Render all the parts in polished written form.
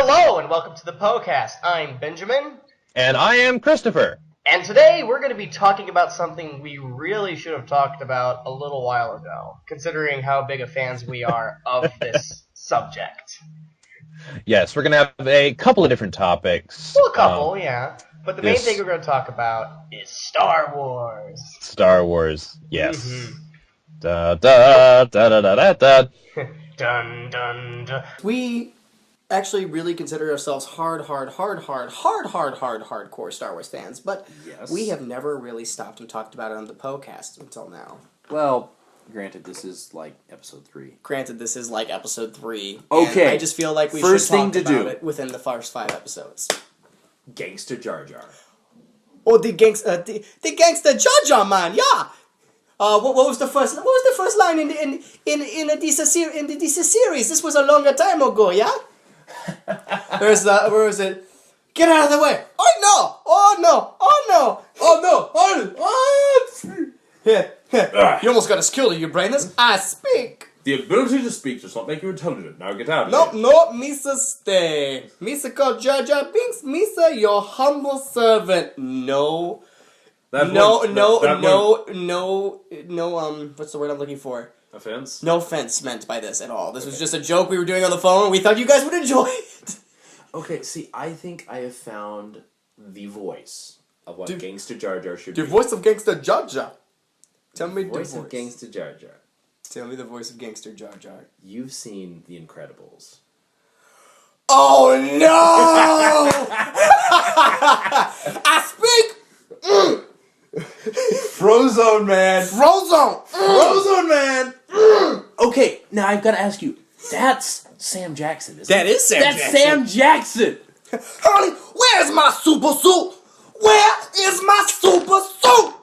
Hello and welcome to the Poe-Cast. I'm Benjamin. And I am Christopher. And today we're going to be talking about something we really should have talked about a little while ago, considering how big of fans we are of this subject. Yes, we're going to have a couple of different topics. Well, a couple, yeah. But the main thing we're going to talk about is Star Wars. Star Wars, yes. Mm-hmm. Da da da da da da da. Dun dun dun. We actually really consider ourselves hardcore Star Wars fans, but we have never really stopped and talked about it on the Poe-Cast until now. Well, granted, this is like episode 3. Okay. And I just feel like we First should talk thing to about do. it within the first 5 episodes. Gangster Jar Jar. Oh, the gangster Jar Jar man, yeah. What was the first line in this series? This was a longer time ago, yeah. Where is it? Get out of the way! Oh no! Oh no! Oh no! Oh no! Here. You almost got us killed, you brainless. I speak. The ability to speak does not make you intelligent. Now get out of No, here. Misa, stay. Misa called Jar Jar Binks. Misa, your humble servant. No. What's the word I'm looking for? Offense? No offense meant by this at all. This was just a joke we were doing on the phone, and we thought you guys would enjoy it. Okay, see, I think I have found the voice of what Gangster Jar Jar should The be. voice of Gangster Jar Jar. Tell me the voice. Of Gangster Jar Jar. Tell me the voice of Gangster Jar Jar. You've seen The Incredibles. Oh no! I speak! Frozone, man! Frozone man! Okay, now I've got to ask you, that's Sam Jackson, isn't That it? is Sam Jackson. That's Sam Jackson! Honey, where's my super suit? Where is my super suit?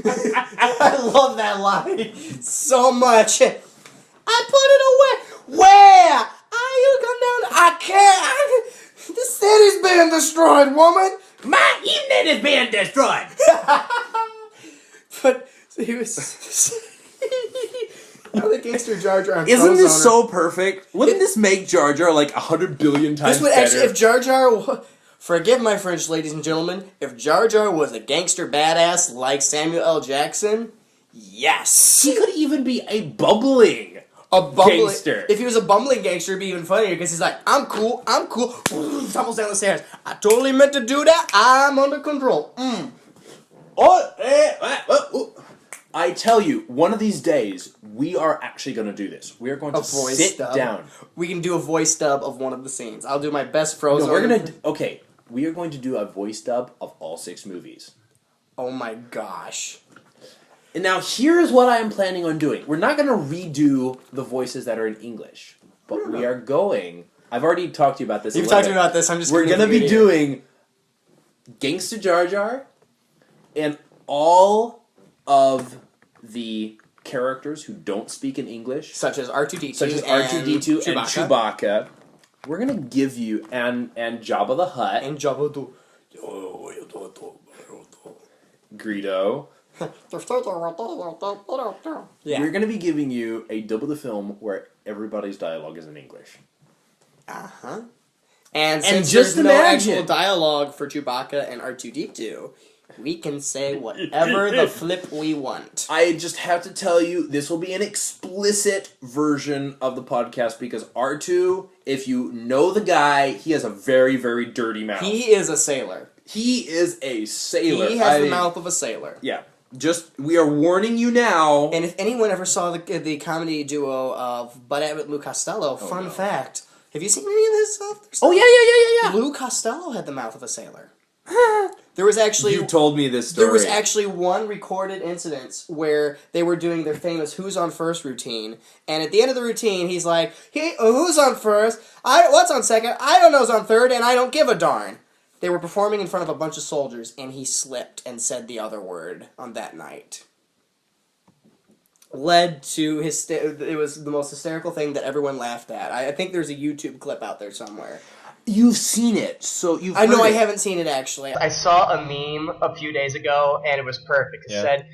I love that line so much. I put it away. Where? You come down. I can't. The city's being destroyed, woman. My evening is being destroyed! But he was. Now the Gangster Jar Jar. Isn't this so perfect? Wouldn't this make Jar Jar like 100 billion times This would better? actually, if Jar Jar. Forgive my French, ladies and gentlemen. If Jar Jar was a gangster badass like Samuel L. Jackson, yes. He could even be a bumbling gangster. If he was a bumbling gangster, it'd be even funnier because he's like, I'm cool. Tumbles down the stairs. I totally meant to do that. I'm under control. I tell you, one of these days, we are actually going to do this. We are going to sit down. We can do a voice dub of one of the scenes. I'll do my best Frozone. No, we're going to... Okay, we are going to do a voice dub of all 6 movies. Oh my gosh. And now, here's what I am planning on doing. We're not going to redo the voices that are in English. But we are going... I've already talked to you about this. You've talked to me about this. I'm just We're going to be doing Gangsta Jar Jar and all of the characters who don't speak in English, such as R2-D2 and Chewbacca. We're going to give you and Jabba the Hutt and Jabba the Greedo. Yeah. We're going to be giving you a dub of the film where everybody's dialogue is in English. Uh-huh. And since just there's no imagine. actual dialogue for Chewbacca and R2-D2, we can say whatever the flip we want. I just have to tell you, this will be an explicit version of the podcast because R2, if you know the guy, he has a very, very dirty mouth. He is a sailor. He is a sailor. He has the mouth of a sailor. Yeah. We are warning you now. And if anyone ever saw the comedy duo of Bud Abbott and Lou Costello, fun fact, have you seen any of his stuff? Oh, yeah. Lou Costello had the mouth of a sailor. There was actually... You told me this story. There was actually one recorded incident where they were doing their famous Who's on First routine, and at the end of the routine, he's like, who's on first? What's on second? I don't know who's on third, and I don't give a darn. They were performing in front of a bunch of soldiers, and he slipped and said the other word on that night. Led to it was the most hysterical thing that everyone laughed at. I think there's a YouTube clip out there somewhere. You've seen it, so you've I know heard I it. haven't seen it, actually. I saw a meme a few days ago, and it was perfect. It said,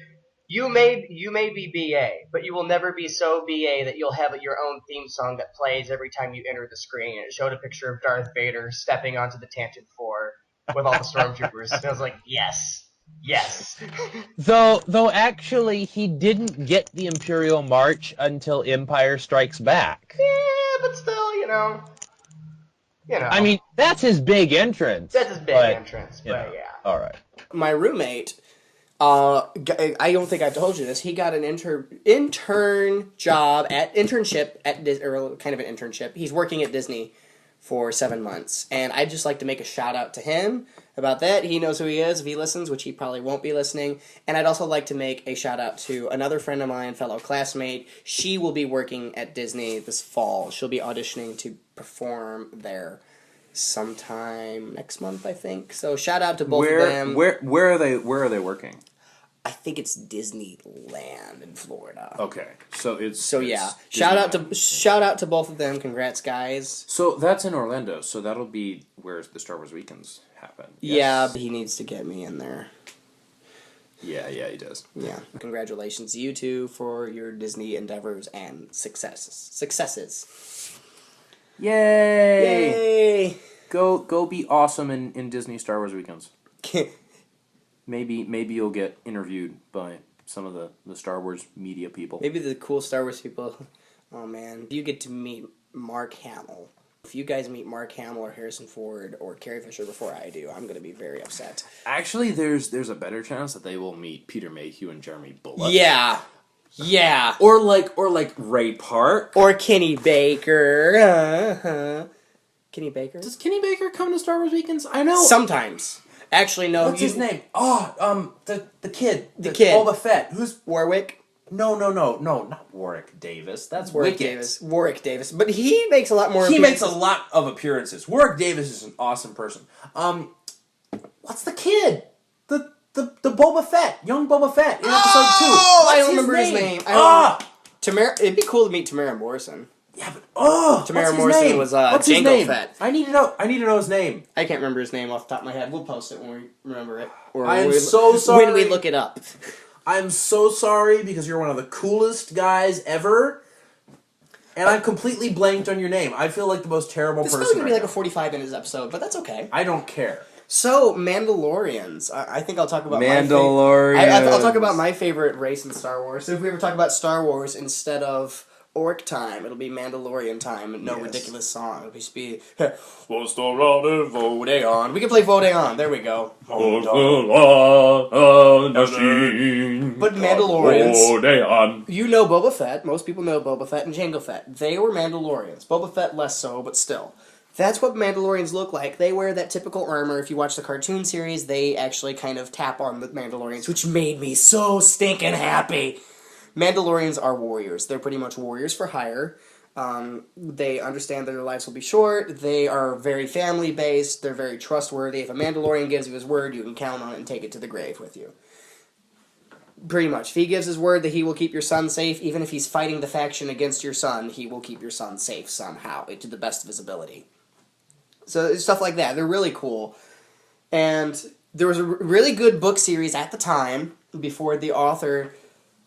You may be BA, but you will never be so BA that you'll have your own theme song that plays every time you enter the screen. And it showed a picture of Darth Vader stepping onto the Tantive 4 with all the stormtroopers. And I was like, yes. Though actually, he didn't get the Imperial March until Empire Strikes Back. Yeah, but still, you know. I mean, that's his big entrance. That's his big entrance, but yeah. All right. My roommate, I don't think I've told you this. He got an internship at Disney, or kind of an internship. He's working at Disney for 7 months, and I'd just like to make a shout out to him about that. He knows who he is if he listens, which he probably won't be listening. And I'd also like to make a shout out to another friend of mine, fellow classmate. She will be working at Disney this fall. She'll be auditioning to perform there sometime next month, I think. So shout out to both of them. Where are they working? I think it's Disneyland in Florida. Okay, so yeah. Shout out to both of them. Congrats, guys. So that's in Orlando. So that'll be where the Star Wars weekends happen. Yes. Yeah, he needs to get me in there. Yeah, he does. Yeah. Congratulations to you two for your Disney endeavors and successes. Yay! Go be awesome in Disney Star Wars weekends. Maybe you'll get interviewed by some of the Star Wars media people. Maybe the cool Star Wars people. Oh man, you get to meet Mark Hamill. If you guys meet Mark Hamill or Harrison Ford or Carrie Fisher before I do, I'm going to be very upset. Actually, there's a better chance that they will meet Peter Mayhew and Jeremy Bulloch. Yeah. Or like Ray Park or Kenny Baker. Kenny Baker? Does Kenny Baker come to Star Wars weekends? I know. Sometimes. Actually, no. What's his name? Oh, the kid. The kid. Boba Fett. Who's Warwick? No, not Warwick Davis. That's Warwick Wicket. Davis. Warwick Davis. But he makes a lot more He appearances. makes a lot of appearances. Warwick Davis is an awesome person. What's the kid? The Boba Fett. Young Boba Fett in episode 2. I don't remember his name. Tamara. It'd be cool to meet Tamara Morrison. Yeah, but Tamara what's Morrison his name? was What's his Jango name? Fett. I need to know his name. I can't remember his name off the top of my head. We'll post it when we remember it. Or I am so sorry. When we look it up. I'm so sorry because you're one of the coolest guys ever, and I've completely blanked on your name. I feel like the most terrible person. This is going to be like now. a 45 minutes episode, but that's okay. I don't care. So, Mandalorians. I think I'll talk about Mandalorians. I'll talk about my favorite race in Star Wars. So if we ever talk about Star Wars instead of Orc time, it'll be Mandalorian time. No ridiculous song. It'll just be What's the round Vodeon? We can play Vodeon. There we go. But Mandalorians. You know Boba Fett. Most people know Boba Fett and Jango Fett. They were Mandalorians. Boba Fett less so, but still. That's what Mandalorians look like. They wear that typical armor. If you watch the cartoon series, they actually kind of tap on the Mandalorians, which made me so stinking happy. Mandalorians are warriors. They're pretty much warriors for hire. They understand that their lives will be short. They are very family-based. They're very trustworthy. If a Mandalorian gives you his word, you can count on it and take it to the grave with you. Pretty much. If he gives his word that he will keep your son safe, even if he's fighting the faction against your son, he will keep your son safe somehow, to the best of his ability. So it's stuff like that. They're really cool. And there was a really good book series at the time, before the author,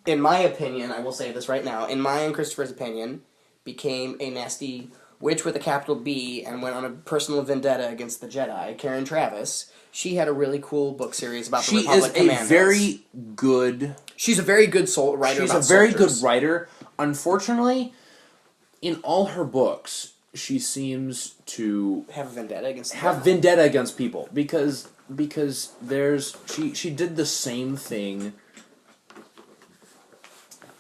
in my opinion, I will say this right now, in my and Christopher's opinion, became a nasty witch with a capital B and went on a personal vendetta against the Jedi, Karen Travis. She had a really cool book series about the Republic Commandos. She's a very good writer. She's a very good writer. Unfortunately, in all her books, she seems to have a vendetta against people because she did the same thing,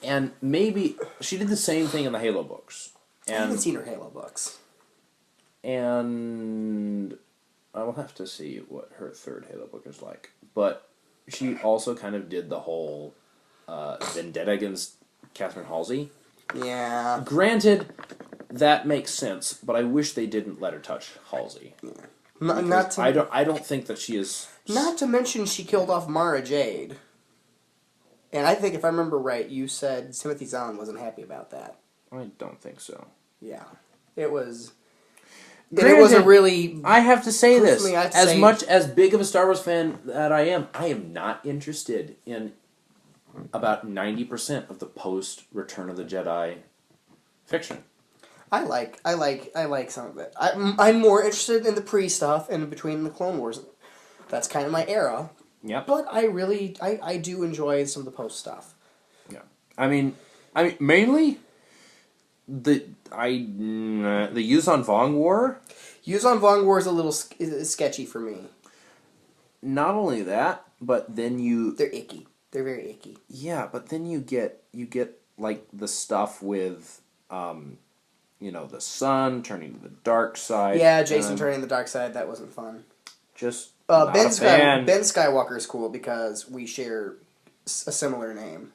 and maybe she did the same thing in the Halo books. I haven't seen her Halo books, and I will have to see what her third Halo book is like. But she also kind of did the whole vendetta against Catherine Halsey. Yeah. Granted, that makes sense, but I wish they didn't let her touch Halsey. Yeah. I don't think that she is. Not to mention, she killed off Mara Jade. And I think, if I remember right, you said Timothy Zahn wasn't happy about that. I don't think so. Yeah, it was. Granted, it was a really. I have to say this. Much as big of a Star Wars fan that I am not interested in about 90% of the post Return of the Jedi fiction. I like some of it. I'm more interested in the pre stuff and between the Clone Wars. That's kind of my era. Yep. But I do enjoy some of the post stuff. Yeah. I mean, mainly the Yuzan Vong War. Yuzan Vong War is a little sketchy for me. Not only that, but then they're icky. They're very icky. Yeah, but then you get like the stuff with the sun turning to the dark side. Yeah, Jason turning the dark side, that wasn't fun. Just Ben Skywalker is cool because we share a similar name.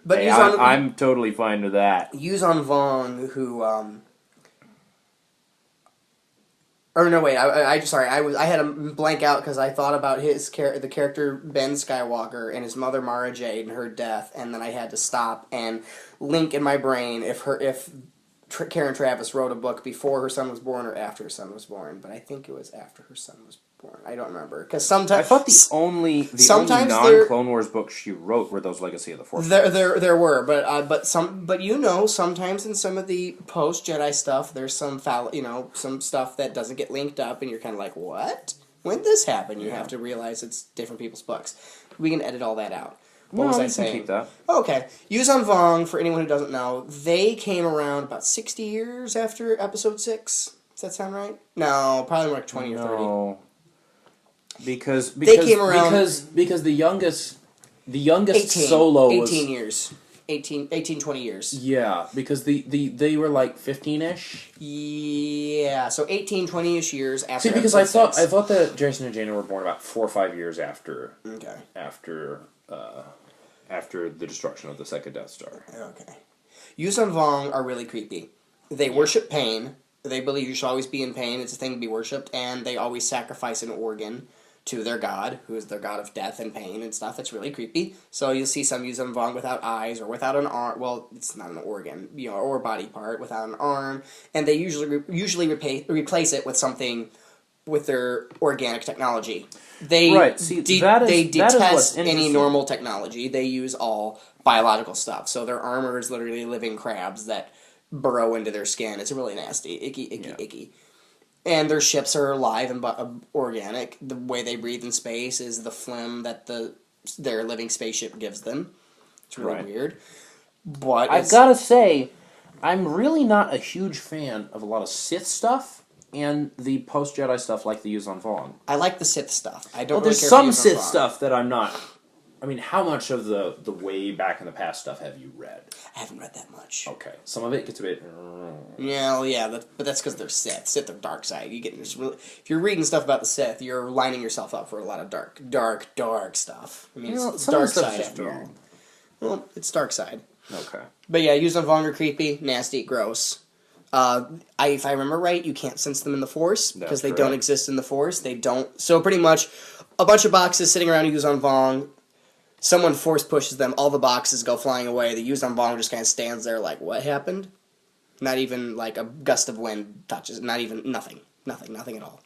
But hey, I'm totally fine with that. Yuzan Vong, who or no, wait. I had a blank out because I thought about the character Ben Skywalker and his mother Mara Jade and her death, and then I had to stop and link in my brain if Karen Traviss wrote a book before her son was born or after her son was born. But I think it was after her son was born. I don't remember because sometimes I thought the only non-Clone Wars books she wrote were those Legacy of the Force. There were, but sometimes in some of the post Jedi stuff, there's some some stuff that doesn't get linked up, and you're kind of like, what? When did this happen? You have to realize it's different people's books. We can edit all that out. What was I saying? Keep that. Okay, Yuzan Vong. For anyone who doesn't know, they came around about 60 years after Episode 6. Does that sound right? No, probably more like 20 or 30. No. Because they came around because the youngest 18, solo 18 was 18 years. 20 years. Yeah, because they were like 15-ish. Yeah, so 18, 20-ish years after. See, because I thought that Jason and Jaina were born about 4 or 5 years after. Okay. After the destruction of the second Death Star. Okay. Yuzan Vong are really creepy. They worship pain. They believe you should always be in pain. It's a thing to be worshipped, and they always sacrifice an organ to their god, who is their god of death and pain and stuff. It's really creepy. So you'll see some Yuzan Vong without eyes or without an arm. Well, it's not an organ, or body part, without an arm, and they usually replace it with something with their organic technology. They detest any normal technology. They use all biological stuff. So their armor is literally living crabs that burrow into their skin. It's really nasty, icky. And their ships are alive and organic. The way they breathe in space is the phlegm that their living spaceship gives them. It's really weird. But I've got to say, I'm really not a huge fan of a lot of Sith stuff and the post-Jedi stuff like the Yuzan Vong. I like the Sith stuff. I don't. There's some Sith stuff that I'm not. I mean, how much of the way back in the past stuff have you read? I haven't read that much. Okay, some of it gets a bit. But that's because they're Sith. Sith are dark side. If you're reading stuff about the Sith, you're lining yourself up for a lot of dark stuff. I mean, it's dark side after all. Well, it's dark side. Okay. But yeah, Yuzan Vong are creepy, nasty, gross. If I remember right, you can't sense them in the Force because they don't exist in the Force. They don't. So pretty much, a bunch of boxes sitting around Yuzan Vong. Someone force pushes them, all the boxes go flying away, the Yuzan Vong just kind of stands there like, what happened? Not even like a gust of wind touches, nothing at all.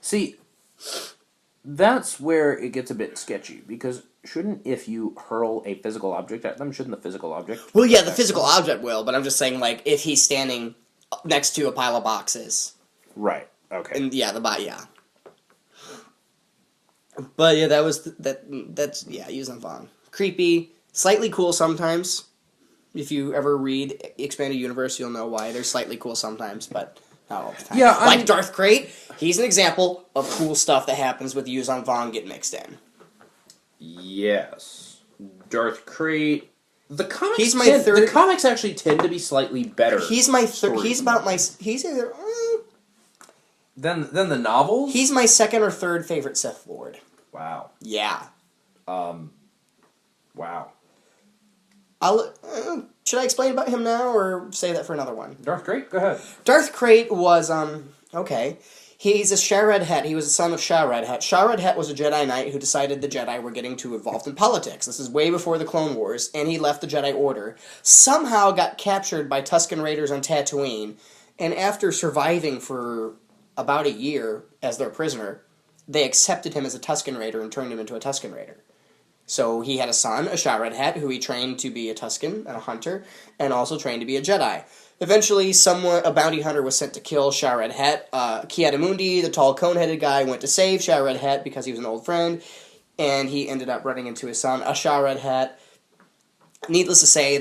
See, that's where it gets a bit sketchy, because if you hurl a physical object at them, shouldn't the physical object... Well, yeah, the physical object will, but I'm just saying, like, if he's standing next to a pile of boxes. Right, okay. And yeah, yeah. But yeah, that's Yuzan Vong. Creepy, slightly cool sometimes. If you ever read Expanded Universe, you'll know why. They're slightly cool sometimes, but not all the time. Yeah, like Darth Krayt, he's an example of cool stuff that happens with Yuzan Vong getting mixed in. Yes. Darth Krayt. The comics The comics actually tend to be slightly better. He's my third. He's about my. He's either. Then the novels. He's my second or third favorite Sith Lord. Wow. Yeah. Wow. Should I explain about him now, or save that for another one? Darth Krayt? Go ahead. Darth Krayt was, okay. He's a Shared Het. He was the son of Shared Het. Shared Het was a Jedi Knight who decided the Jedi were getting too involved in politics. This is way before the Clone Wars, and he left the Jedi Order. Somehow got captured by Tusken Raiders on Tatooine, and after surviving for about a year as their prisoner, they accepted him as a Tusken Raider and turned him into a Tusken Raider. So he had a son, a Shot Red Hat, who he trained to be a Tusken and a hunter, and also trained to be a Jedi. Eventually, a bounty hunter was sent to kill Shah Red Hat. Ki-Adi-Mundi, the tall cone-headed guy, went to save Shah Red Hat because he was an old friend, and he ended up running into his son, a Shah Red Hat. Needless to say,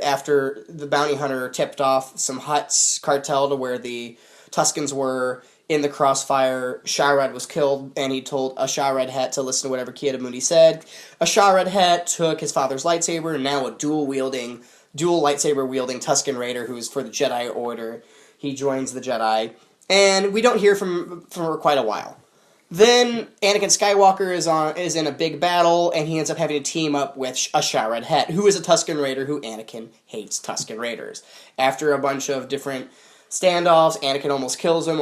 after the bounty hunter tipped off some Hutt's cartel to where the Tuskens were in the crossfire, Shah Red was killed, and he told a Shah Red Hat to listen to whatever Ki-Adi-Mundi said. A Shah Red Hat took his father's lightsaber, and now a dual lightsaber-wielding Tusken Raider who is for the Jedi Order. He joins the Jedi, and we don't hear from for quite a while. Then Anakin Skywalker is in a big battle, and he ends up having to team up with a Shah Red Hat, who is a Tusken Raider who Anakin hates Tusken Raiders. After a bunch of different standoffs, Anakin almost kills him,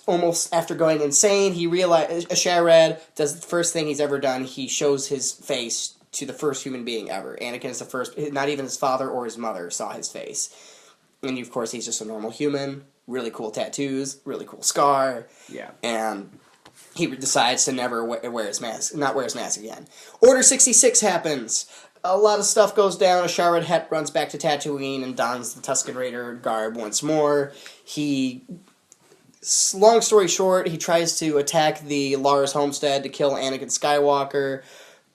almost after going insane. He realizes a Shah Red does the first thing he's ever done. He shows his face to the first human being ever. Anakin is the first, not even his father or his mother saw his face. And of course, he's just a normal human. Really cool tattoos, really cool scar. Yeah. And he decides to never wear his mask, not wear his mask again. Order 66 happens. A lot of stuff goes down. A Shah Red Hat runs back to Tatooine and dons the Tusken Raider garb once more. Long story short, he tries to attack the Lars homestead to kill Anakin Skywalker.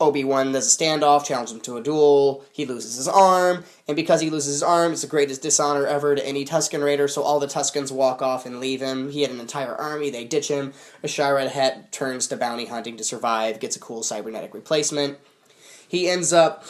Obi-Wan does a standoff, challenges him to a duel. He loses his arm, and because he loses his arm, it's the greatest dishonor ever to any Tusken Raider, so all the Tuskens walk off and leave him. He had an entire army, they ditch him. A Shah Red Hat turns to bounty hunting to survive, gets a cool cybernetic replacement. He ends up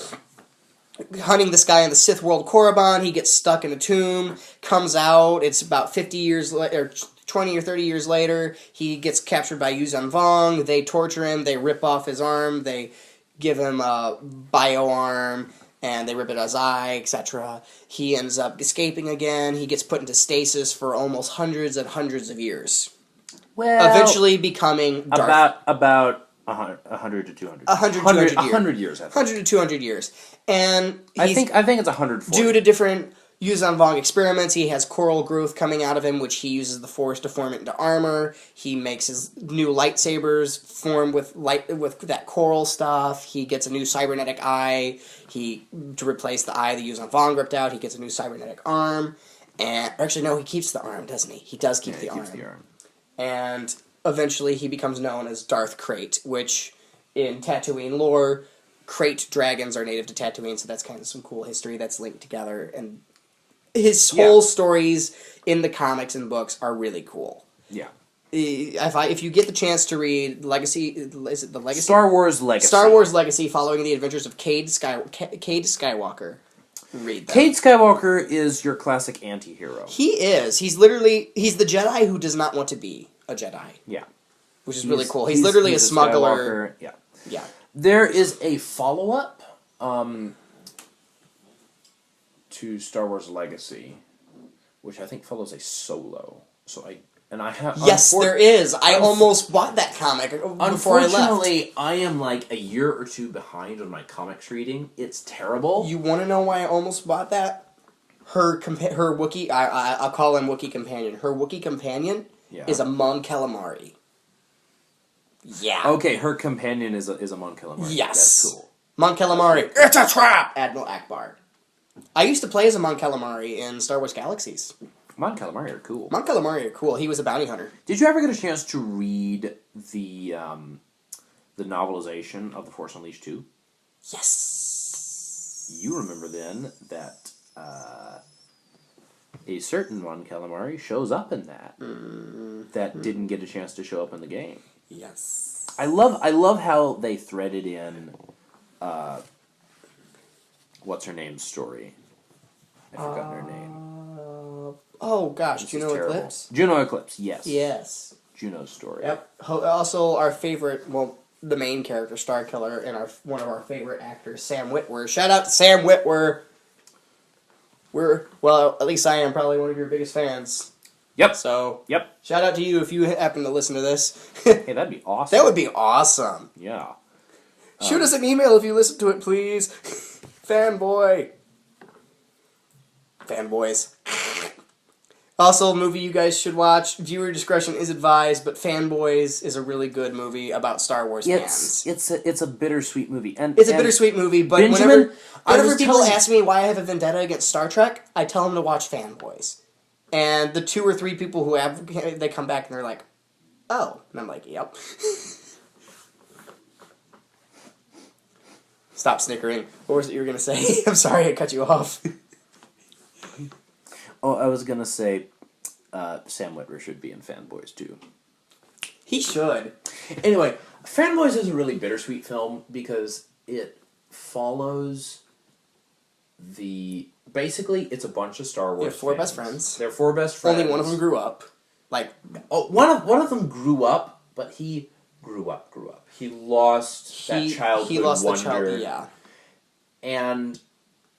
hunting this guy in the Sith world Korriban. He gets stuck in a tomb, comes out. It's about 50 years later, 20 or 30 years later. He gets captured by Yuuzhan Vong. They torture him. They rip off his arm. They give him a bio-arm, and they rip out his eye, etc. He ends up escaping again. He gets put into stasis for almost hundreds and hundreds of years. Well, eventually becoming Darth. About 100 to 200. 100 years. 100 to 200 years. And I think it's 140. Due to different Yuuzhan Vong experiments, he has coral growth coming out of him, which he uses the Force to form it into armor. He makes his new lightsabers form with that coral stuff. He gets a new cybernetic eye. To replace the eye that Yuuzhan Vong ripped out, he gets a new cybernetic arm. And actually, no, he keeps the arm, doesn't he? He does keep the arm. Keeps the arm. And eventually, he becomes known as Darth Krayt, which in Tatooine lore, Krayt dragons are native to Tatooine, so that's kind of some cool history that's linked together. And his whole stories in the comics and books are really cool. Yeah. If you get the chance to read Legacy, is it the Legacy? Star Wars Legacy. Star Wars Legacy, following the adventures of Cade Skywalker. Read that. Cade Skywalker is your classic anti-hero. He is. He's the Jedi who does not want to be a Jedi. Yeah. Which is really cool. He's literally a smuggler. Skywalker. Yeah. Yeah. There is a follow-up to Star Wars Legacy, which I think follows a Solo. Yes, there is. I almost bought that comic before I left. Unfortunately, I am like a year or two behind on my comics reading. It's terrible. You want to know why I almost bought that? Her Wookiee, I'll call him Wookiee Companion. Her Wookiee Companion is a Mon Calamari. Yeah. Okay, her companion is a Mon Calamari. Yes. That's cool. Mon Calamari. It's a trap! Admiral Akbar. I used to play as a Mon Calamari in Star Wars Galaxies. Mon Calamari are cool. Mon Calamari are cool. He was a bounty hunter. Did you ever get a chance to read the novelization of The Force Unleashed 2? Yes. You remember then that a certain Mon Calamari shows up in that that didn't get a chance to show up in the game. Yes. I love how they threaded in what's her name's story. I've forgotten her name. Oh gosh, Juno Eclipse? Juno Eclipse, yes. Yes. Juno's story. Yep. Also, our favorite, the main character, Starkiller, and one of our favorite actors, Sam Witwer. Shout out to Sam Witwer! At least I am probably one of your biggest fans. Yep. So, yep. Shout out to you if you happen to listen to this. Hey, that'd be awesome. That would be awesome. Yeah. Shoot us an email if you listen to it, please. Fanboys. Also, a movie you guys should watch. Viewer discretion is advised, but Fanboys is a really good movie about Star Wars fans. It's a bittersweet movie, and It's a bittersweet movie, but Benjamin, whenever people ask me why I have a vendetta against Star Trek, I tell them to watch Fanboys. And the 2 or 3 people who have, they come back and they're like, oh. And I'm like, yep. Stop snickering. What was it you were going to say? I'm sorry I cut you off. Oh, I was going to say Sam Witwer should be in Fanboys, too. He should. Anyway, Fanboys is a really bittersweet film because it follows basically, it's a bunch of Star Wars They're 4 fans. best friends. They're 4 best friends. Only one of them grew up. One of them grew up, but he grew up. He lost that childhood He lost wonder. the child, yeah. And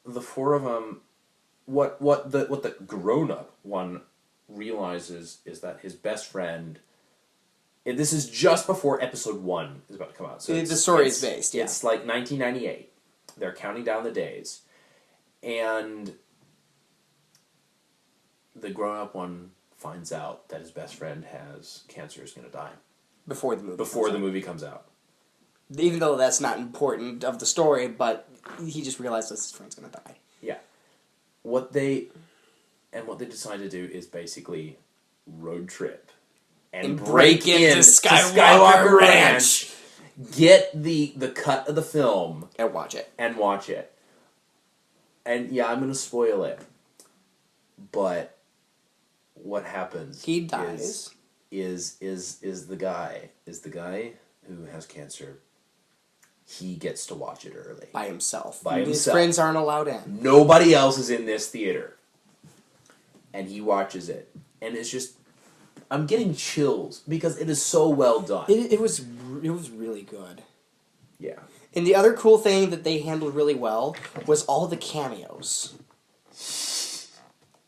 the 4 of them, what the grown-up one realizes is that his best friend... And this is just before episode 1 is about to come out. So the story is based, yeah. It's like 1998. They're counting down the days. And the grown-up one finds out that his best friend has cancer, is going to die. Before the movie comes out. Even though that's not important of the story, but he just realizes his friend's going to die. Yeah. What they decide to do is basically road trip and break into Skywalker Ranch. Get the cut of the film and watch it. And yeah, I'm going to spoil it. But what happens? He dies. Is the guy who has cancer. He gets to watch it early By himself. His His friends aren't allowed in. Nobody else is in this theater. And he watches it. And it's just... I'm getting chills because it is so well done. It was really good. Yeah. And the other cool thing that they handled really well was all the cameos.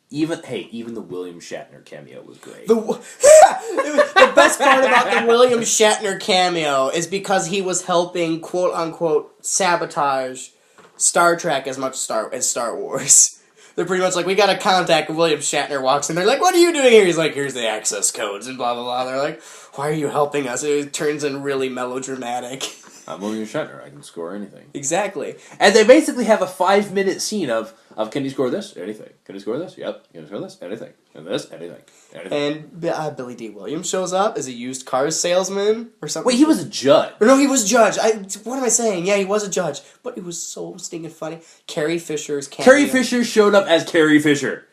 Even the William Shatner cameo was great. The best part about the William Shatner cameo is because he was helping, quote unquote, sabotage Star Trek as much as Star Wars. They're pretty much like, we got a contact, and William Shatner walks in. They're like, what are you doing here? He's like, here's the access codes, and blah, blah, blah. They're like, why are you helping us? It turns in really melodramatic. I'm William Shatner. I can score anything. Exactly. And they basically have a 5-minute scene of can you score this? Anything. Can you score this? Yep. Can you score this? Anything. And this? Anything. And Billy D. Williams shows up as a used cars salesman or something. Wait, he was a judge. No, he was judge. What am I saying? Yeah, he was a judge. But it was so stinking funny. Carrie Fisher's cameo. Carrie Fisher showed up as Carrie Fisher.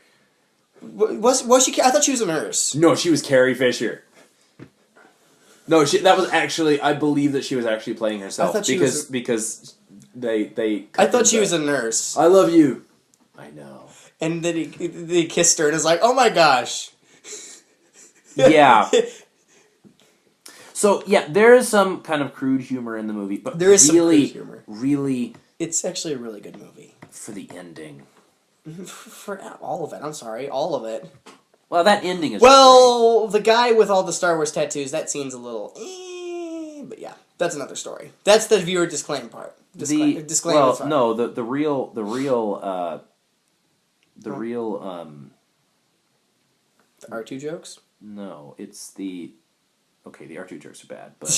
Was she? I thought she was a nurse. No, she was Carrie Fisher. No, that was actually... I believe that she was actually playing herself. I thought because they... I thought she was a nurse. I love you. I know. And then he kissed her and is like, oh my gosh. Yeah. So, yeah, there is some kind of crude humor in the movie. But there is some crude humor. Really... It's actually a really good movie. For the ending. For all of it. I'm sorry. All of it. Well, that ending is... Well, great. The guy with all the Star Wars tattoos, that scene's a little... but yeah, that's another story. That's the viewer disclaimer part. Disclaimer. Well, no, the real The R2 jokes? No, it's the... Okay, the R2 jokes are bad, but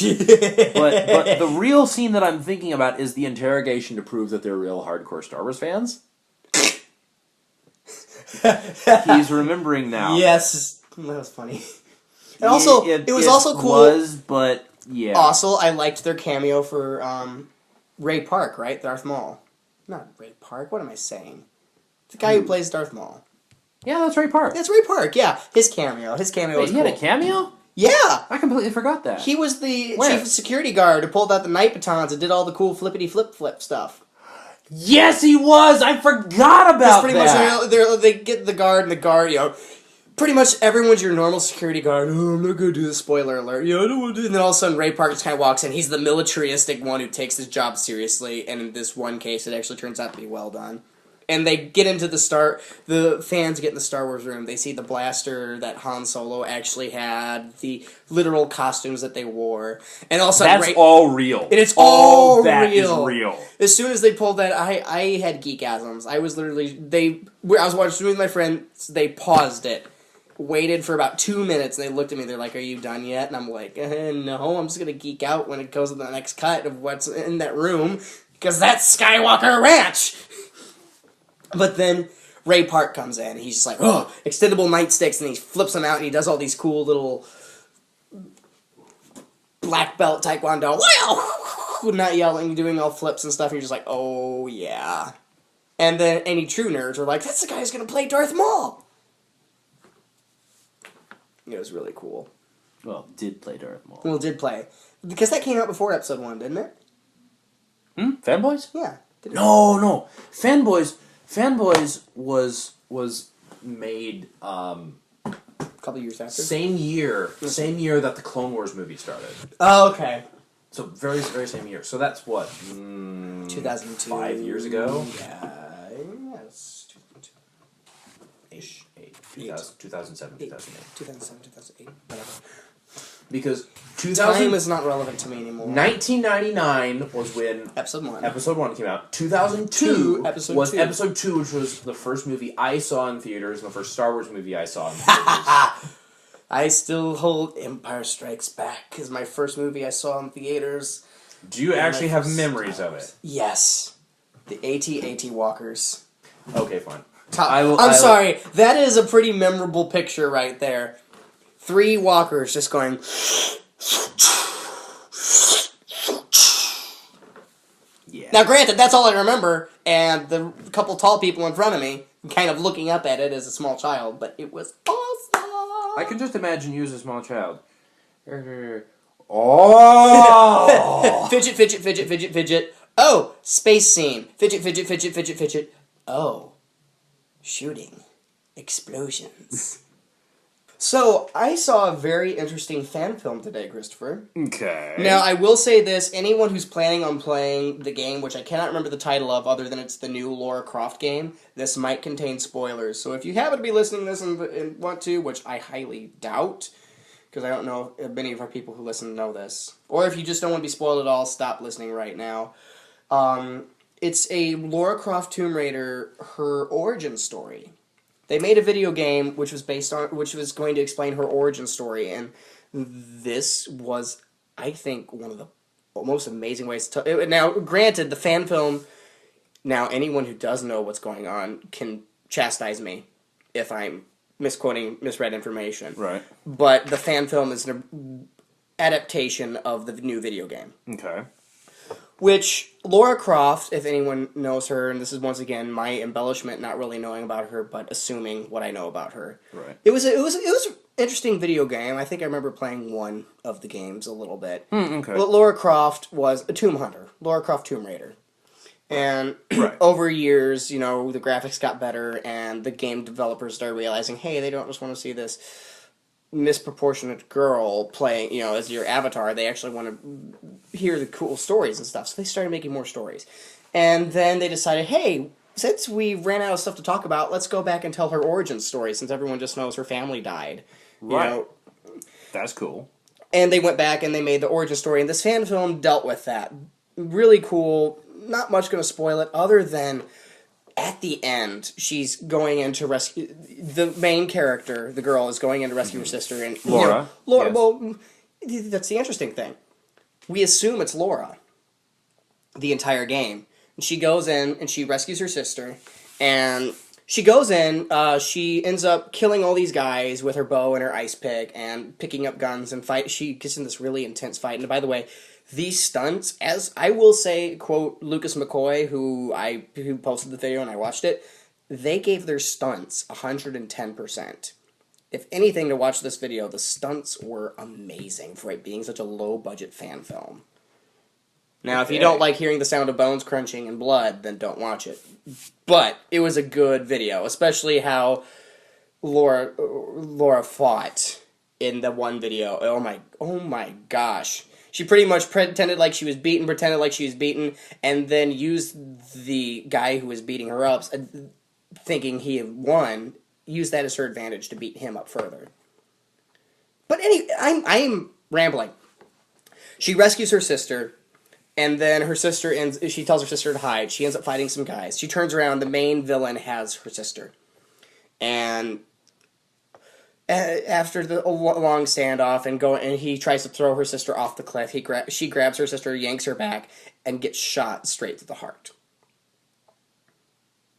but the real scene that I'm thinking about is the interrogation to prove that they're real hardcore Star Wars fans. He's remembering now. Yes, that was funny. And also, it was also cool. But yeah. Also, I liked their cameo for Ray Park, right? Darth Maul. Not Ray Park. What am I saying? The guy who plays Darth Maul. Yeah, that's Ray Park. That's Ray Park. Yeah, his cameo. Wait, was cool. He had a cameo? Yeah! I completely forgot that. He was the chief of security guard who pulled out the night batons and did all the cool flippity-flip stuff. Yes, he was! I forgot about Much, they get the guard, and the guard, pretty much everyone's your normal security guard. Oh, I'm not gonna do the spoiler alert. I don't want to do. And then all of a sudden, Ray Park just kind of walks in. He's the militaristic one who takes his job seriously, and in this one case, it actually turns out to be well done. And they get into the fans get in the Star Wars room. They see the blaster that Han Solo actually had, the literal costumes that they wore. And all of a sudden... That's all real. And it's all real. That is real. As soon as they pulled that, I had geekasms. I was literally... I was watching with my friends. They paused it waited for about 2 minutes, and they looked at me, they're like, are you done yet? And I'm like, no, I'm just going to geek out when it goes to the next cut of what's in that room, because that's Skywalker Ranch! But then Ray Park comes in, and he's just like, oh, extendable nightsticks, and he flips them out, and he does all these cool little black belt taekwondo, wow! Not yelling, doing all flips and stuff, and you're just like, oh, yeah. And then any true nerds are like, that's the guy who's going to play Darth Maul! It was really cool. Well, did play Darth Maul. Well, did play. Because that came out before episode 1, didn't it? Fanboys? Yeah. No. Fanboys was made A couple years after. same year that the Clone Wars movie started. Oh, okay. So very, very same year. So that's what 2002. 5 years ago. Yeah. Yes. 2007, 2008. 2007, 2008. Whatever. Because Time is not relevant to me anymore. 1999 was when Episode 1 came out. 2002 was 2. Episode 2, which was the first movie I saw in theaters and the first Star Wars movie I saw in theaters. I still hold Empire Strikes Back as my first movie I saw in theaters. Do you actually have memories of it? Yes. The AT-AT Walkers. Okay, fine. I'm sorry. That is a pretty memorable picture right there. 3 walkers just going... Yeah. Now, granted, that's all I remember, and the couple tall people in front of me kind of looking up at it as a small child, but it was awesome! I can just imagine you as a small child. Oh! Fidget, fidget, fidget, fidget, fidget. Oh, space scene. Fidget, fidget, fidget, fidget, fidget. Oh, shooting. Explosions. So, I saw a very interesting fan film today, Christopher. Okay. Now, I will say this, anyone who's planning on playing the game, which I cannot remember the title of other than it's the new Lara Croft game, this might contain spoilers. So if you happen to be listening to this and want to, which I highly doubt, because I don't know if many of our people who listen know this, or if you just don't want to be spoiled at all, stop listening right now. It's a Lara Croft Tomb Raider, her origin story. They made a video game which was going to explain her origin story, and this was, I think, one of the most amazing ways to... Now, granted, the fan film... Now, anyone who does know what's going on can chastise me if I'm misread information. Right. But the fan film is an adaptation of the new video game. Okay. Which, Lara Croft, if anyone knows her, and this is once again my embellishment, not really knowing about her, but assuming what I know about her. Right. It was an interesting video game. I think I remember playing one of the games a little bit. Okay. But Lara Croft was a tomb hunter. Lara Croft Tomb Raider. And over years, the graphics got better, and the game developers started realizing, hey, they don't just want to see this misproportionate girl playing, as your avatar. They actually want to hear the cool stories and stuff. So they started making more stories. And then they decided, hey, since we ran out of stuff to talk about, let's go back and tell her origin story, since everyone just knows her family died. Right. That's cool. And they went back and they made the origin story, and this fan film dealt with that. Really cool. Not much going to spoil it, other than at the end, she's going in to rescue... The main character, the girl, is going in to rescue her sister. And Laura. Laura, Yes. well, that's the interesting thing. We assume it's Laura the entire game. And she goes in and she rescues her sister. And she goes in, she ends up killing all these guys with her bow and her ice pick and picking up guns and fight. She gets in this really intense fight. And by the way, these stunts, as I will say, quote, Lucas McCoy, who posted the video and I watched it, they gave their stunts 110%. If anything, to watch this video, the stunts were amazing for it being such a low-budget fan film. Now, if you don't like hearing the sound of bones crunching and blood, then don't watch it. But it was a good video, especially how Laura fought in the one video. Oh my gosh. She pretty much pretended like she was beaten, and then used the guy who was beating her up, thinking he had won, used that as her advantage to beat him up further. But I'm rambling. She rescues her sister, and then she tells her sister to hide. She ends up fighting some guys. She turns around, the main villain has her sister. And after a long standoff and he tries to throw her sister off the cliff. She grabs her sister, yanks her back, and gets shot straight to the heart.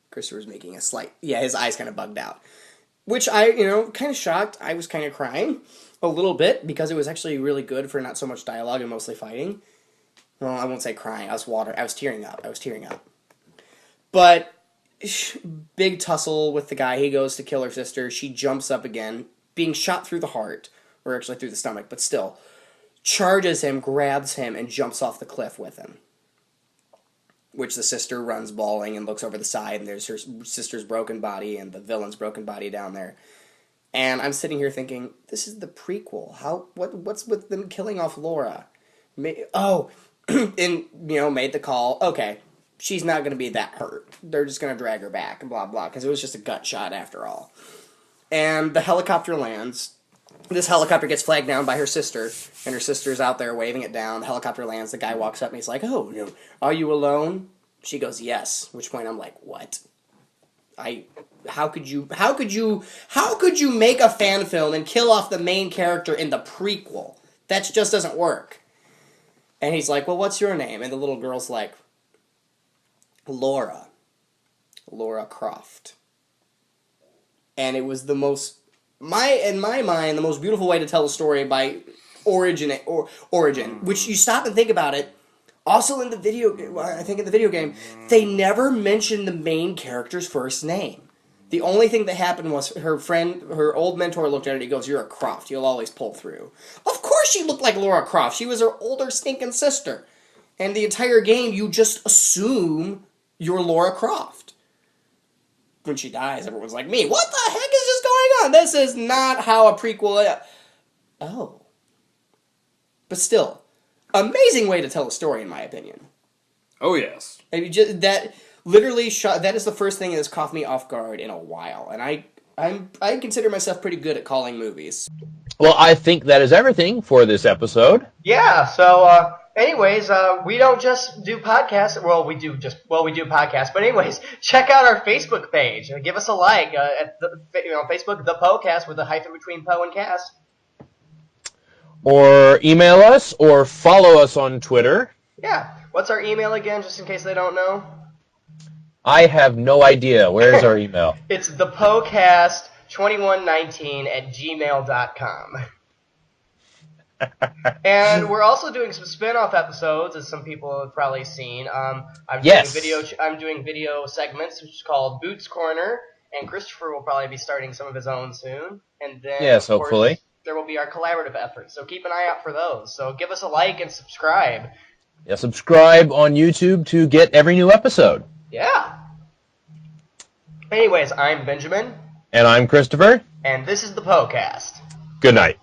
Christopher's making a slight... Yeah, his eyes kind of bugged out. Which kind of shocked. I was kind of crying a little bit because it was actually really good for not so much dialogue and mostly fighting. Well, I won't say crying. I was tearing up. But big tussle with the guy. He goes to kill her sister. She jumps up again, being shot through the heart, or actually through the stomach, but still. Charges him, grabs him, and jumps off the cliff with him. Which the sister runs bawling and looks over the side, and there's her sister's broken body and the villain's broken body down there. And I'm sitting here thinking, this is the prequel. What's with them killing off Laura? And made the call. Okay, she's not going to be that hurt. They're just going to drag her back and blah blah, because it was just a gut shot after all. And the helicopter lands. This helicopter gets flagged down by her sister, and her sister's out there waving it down. The helicopter lands. The guy walks up and he's like, "Oh, are you alone?" She goes, "Yes." At which point I'm like, "What? How could you make a fan film and kill off the main character in the prequel? That just doesn't work." And he's like, "Well, what's your name?" And the little girl's like, Laura Croft. And it was the most... in my mind, the most beautiful way to tell a story by origin, which you stop and think about it. Also in the video game, they never mentioned the main character's first name. The only thing that happened was her old mentor looked at her and he goes, "You're a Croft, you'll always pull through." Of course she looked like Laura Croft. She was her older stinking sister. And the entire game, you just assume you're Laura Croft. When she dies, everyone's like, "Me, what the heck is just going on? This is not how a prequel is." Oh. But still, amazing way to tell a story, in my opinion. Oh, yes. That is the first thing that's caught me off guard in a while. And I consider myself pretty good at calling movies. Well, I think that is everything for this episode. Yeah, so, anyways, we don't just do podcasts. Well, we do podcasts. But anyways, check out our Facebook page. Give us a like at Facebook, the Poe-Cast with a hyphen between Poe and Cast. Or email us, or follow us on Twitter. Yeah. What's our email again, just in case they don't know? I have no idea. Where's our email? It's thepocast2119@gmail.com. And we're also doing some spin-off episodes, as some people have probably seen. I'm doing video segments, which is called Boots Corner, and Christopher will probably be starting some of his own soon. And then, yes, of course, hopefully, there will be our collaborative efforts. So keep an eye out for those. So give us a like and subscribe. Yeah, subscribe on YouTube to get every new episode. Yeah. Anyways, I'm Benjamin. And I'm Christopher. And this is the Poe-Cast. Good night.